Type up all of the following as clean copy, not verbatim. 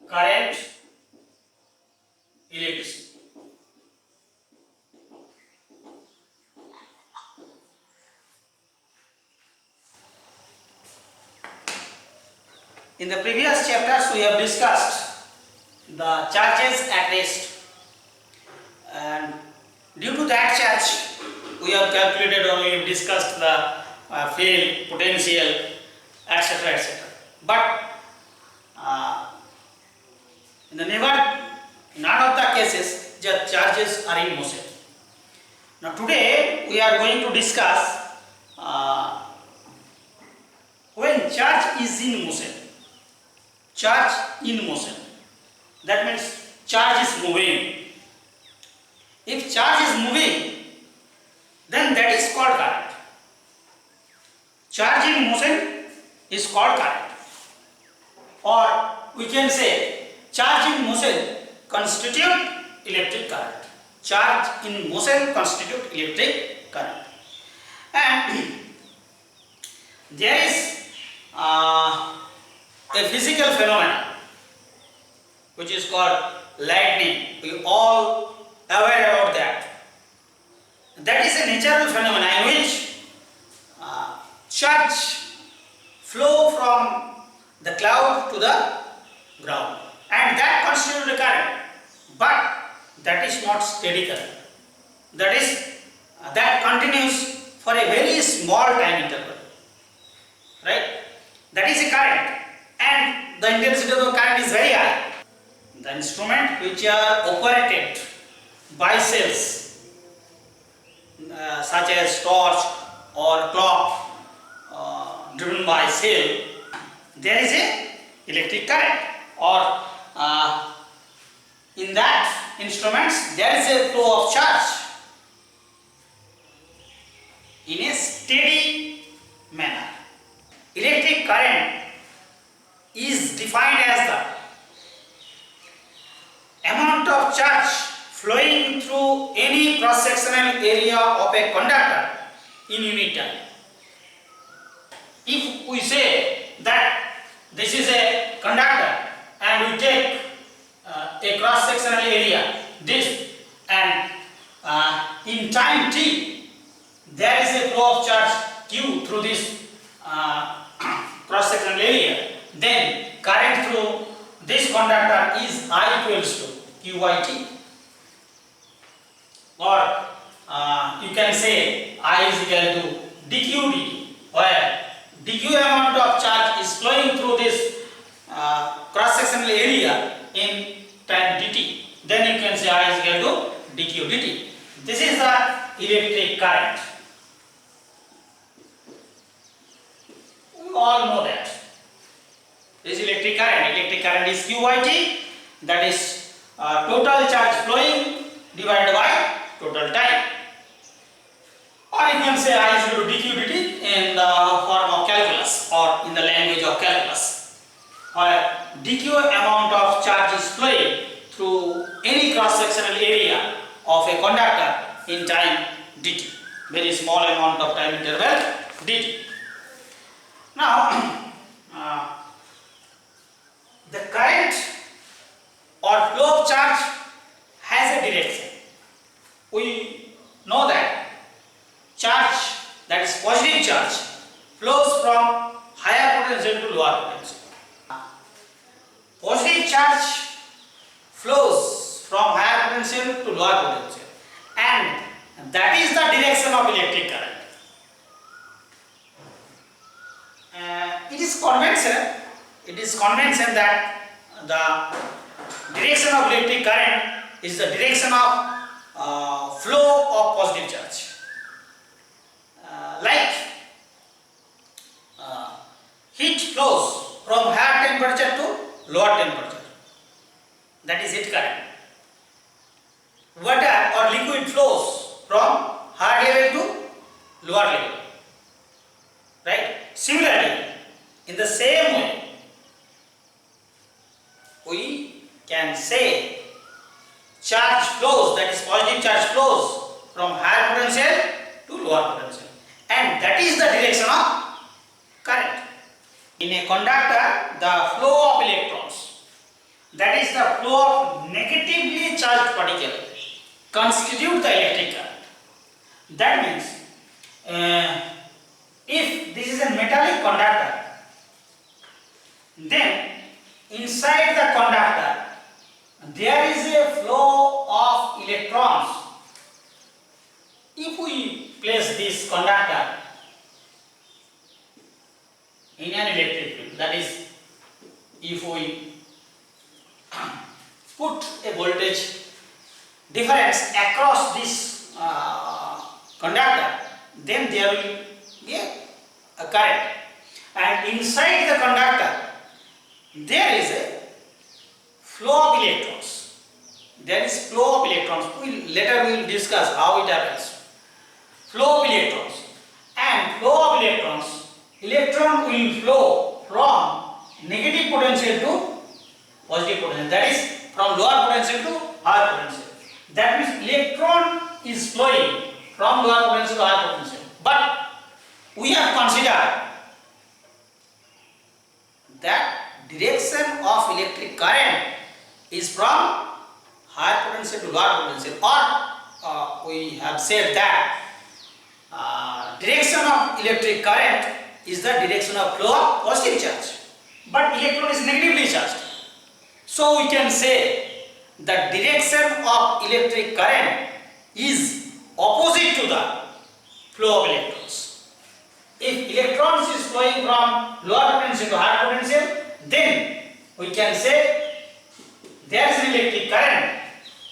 current, electricity. In the previous chapters we have discussed the charges at rest, and due to that charge we have calculated or we have discussed the field, potential, etc. etc. But in none of the cases the charges are in motion. Now today we are going to discuss when charge is in motion. Charge in motion, that means charge is moving. If charge is moving, then that is called current. Charge in motion is called current, or we can say charge in motion constitute electric current. Charge in motion constitute electric current. And there is a physical phenomenon which is called lightning. We all aware about that. That is a natural phenomenon in which charge flow from the cloud to the ground, and that constitutes the current. But that is not steady current. That is that continues for a very small time interval. Right? That is a current, and the intensity of the current is very high. The instruments which are operated by cells, such as torch or clock driven by cell, there is a electric current, or in that instruments there is a flow of charge in a steady manner. Electric current is defined as the amount of charge flowing through any cross-sectional area of a conductor in unit time. If we say that this is a conductor and we take a cross-sectional area, this, and in time t, there is a flow of charge q through this cross-sectional area, then current through this conductor is I equals to QIT, or you can say I is equal to dq dt, where dq amount of charge is flowing through this cross-sectional area in time dt, then you can say I is equal to dq dt. This is the electric current. We all know that. This is electric current. Electric current is QIT, that is total charge flowing divided by total time. Or you can say I is equal to dq dt in the form of calculus, or in the language of calculus, where dq amount of charge is flowing through any cross-sectional area of a conductor in time dt, very small amount of time interval dt. Now the current or flow of charge has a direction. We know that charge, that is positive charge, flows from higher potential to lower potential. Positive charge flows from higher potential to lower potential, and that is the direction of electric current. It is convention that the direction of electric current is the direction of flow of positive charge. Like heat flows from higher temperature to lower temperature, that is heat current. Water or liquid flows from higher level to lower level. Right? Similarly, in the same way, we can say charge flows, that is positive charge flows from higher potential to lower potential, and that is the direction of current. In a conductor, the flow of electrons, that is the flow of negatively charged particle, constitute the electric current. That means if this is a metallic conductor, then inside the conductor there is a flow of electrons. If we place this conductor in an electric field, that is, if we put a voltage difference across this conductor, then there will be a current, and inside the conductor there is a flow of electrons. There is flow of electrons. Later we will discuss how it happens. Flow of electrons, and flow of electrons, electron will flow from negative potential to positive potential, that is from lower potential to higher potential. That means electron is flowing from lower potential to higher potential, but we have considered that direction of electric current is from higher potential to lower potential, or we have said that direction of electric current is the direction of flow of positive charge, but electron is negatively charged. So we can say the direction of electric current is opposite to the flow of electrons. If electrons is flowing from lower potential to higher potential, then we can say there is an electric current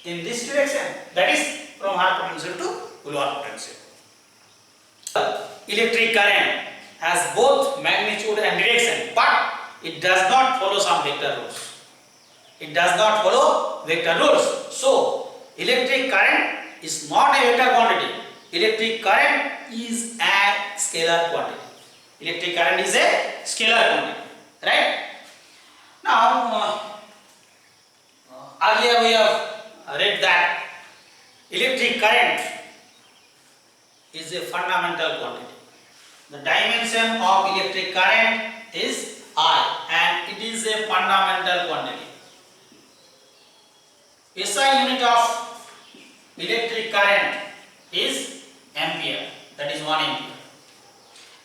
in this direction, that is from higher potential to lower potential. Electric current has both magnitude and direction, but it does not follow some vector rules. It does not follow vector rules. So, electric current is not a vector quantity. Electric current is a scalar quantity. Electric current is a scalar quantity. Right? Now, earlier we have read that electric current is a fundamental quantity. The dimension of electric current is I, and it is a fundamental quantity. SI unit of electric current is ampere, that is 1 ampere.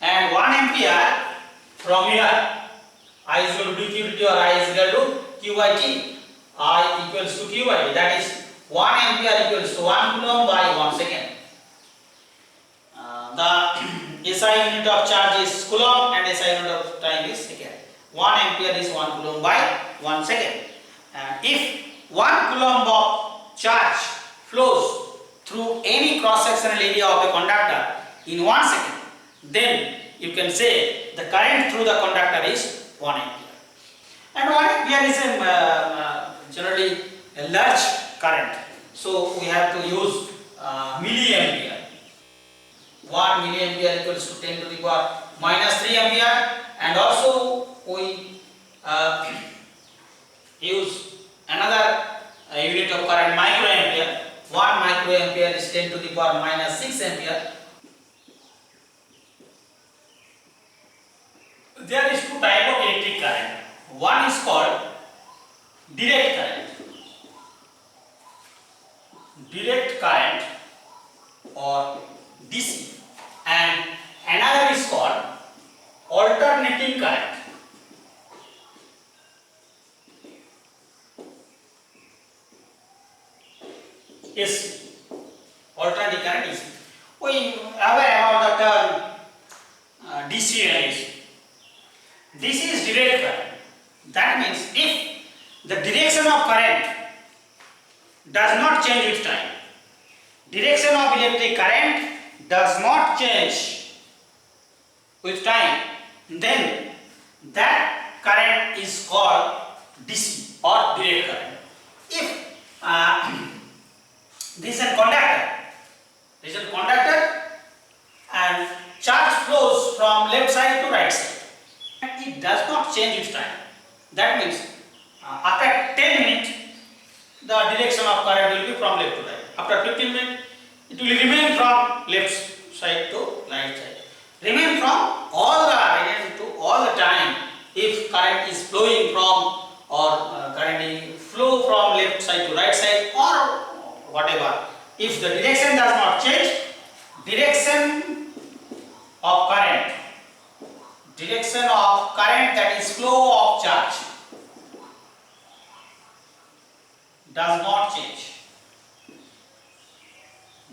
And 1 ampere from here, I is equal to dq or I is equal to q by t. I equals to q by t, that is 1 ampere equals to 1 coulomb by 1 second. The SI unit of charge is coulomb and SI unit of time is second. 1 ampere is 1 coulomb by 1 second. And if 1 coulomb of charge flows through any cross-sectional area of a conductor in 1 second, then you can say the current through the conductor is 1 ampere. And 1 ampere is generally a large current, so we have to use milliampere. 1 milliampere equals to 10 to the power minus 3 ampere, and also we use another unit of current, microampere. 1 microampere is 10 to the power minus 6 ampere. There is two types of electric current. One is called direct current. Direct current or DC, and another is called alternating current. AC, alternating current AC. We are aware about the term DC and AC. DC is direct current. That means if the direction of current does not change with time, direction of electric current does not change with time, then that current is called DC or direct current. If this is a conductor and charge flows from left side to right side, and it does not change with time. That means after 10 minutes the direction of current will be from left to right. After 15 minutes it will remain from left side to right side. Remain from all the time if current is flowing from or current if the direction does not change, direction of current, that is flow of charge, does not change,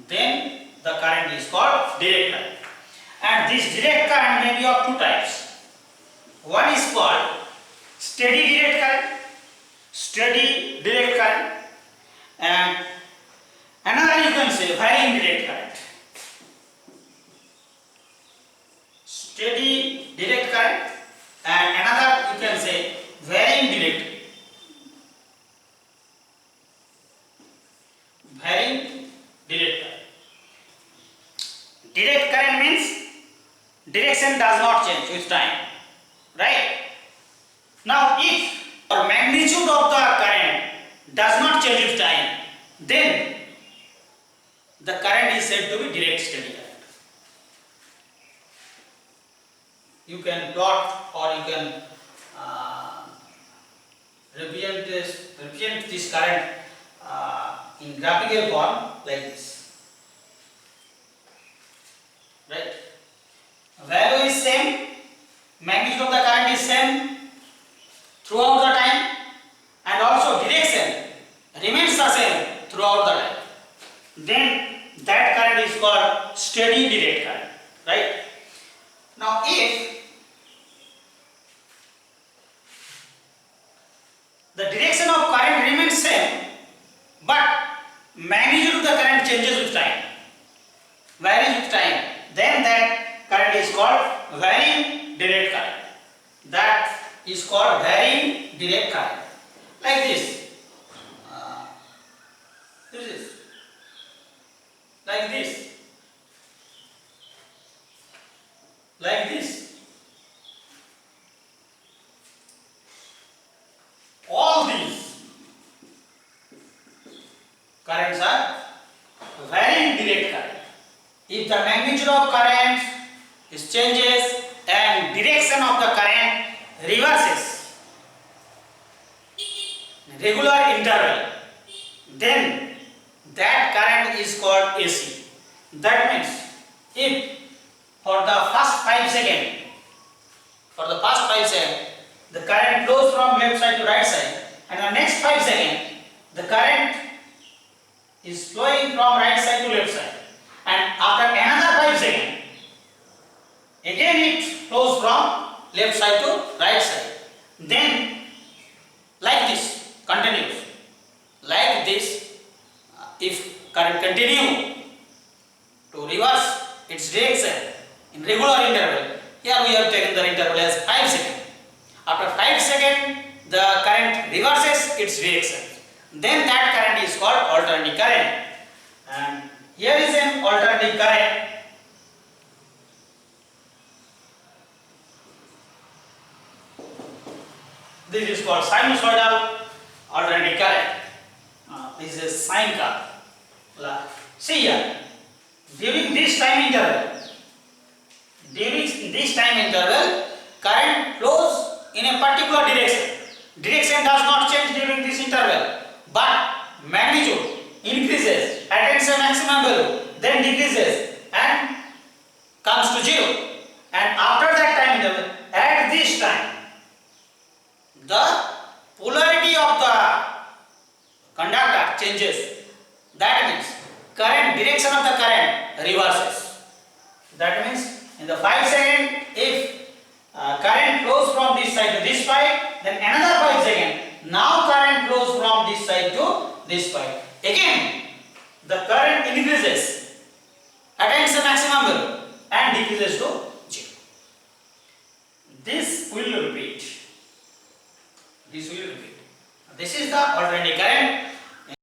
then the current is called direct current. And this direct current may be of two types. One is called steady direct current, and another you can say varying direct current. Steady direct current and another you can say varying direct current. Direct current means direction does not change with time, right? Now if the magnitude of the current does not change with time, then the current is said to be direct steady current. You can plot or you can represent this current in graphical form like this, right? Value is same, magnitude of the current is same throughout the time, and also direction remains the same throughout the time. Then that current is called steady direct current, right? Now if the direction of current remains same, but magnitude of the current changes with time, varies with time, then that current is called varying direct current. That is called varying direct current. Like this. This is like this. Like this. All these currents are varying direct current. If the magnitude of current is changes and direction of the current reverses regular interval, then that current is called AC. That means if for the first 5 seconds, the current flows from left side to right side, and the next 5 seconds the current is flowing from right side to left side, and after another 5 seconds again it flows from left side to right side, then like this continues. Like this, if current continue to reverse its direction in regular interval, here we have taken the interval as 5 seconds. After 5 seconds the current reverses its direction, then that current is called alternating current. And here is an alternating current. This is called sinusoidal alternating current. This is sine curve. See here, during this time interval, current flows in a particular direction. Direction does not change during this interval, but magnitude increases, attains a maximum value, then decreases and comes to 0. And after that time interval, at this time, the polarity of the conductor changes. That means direction of the current reverses. That means in the 5 seconds, if current flows from this side to this side, then another 5 seconds, now current flows from this side to this side. Again, the current increases, attains the maximum value and decreases to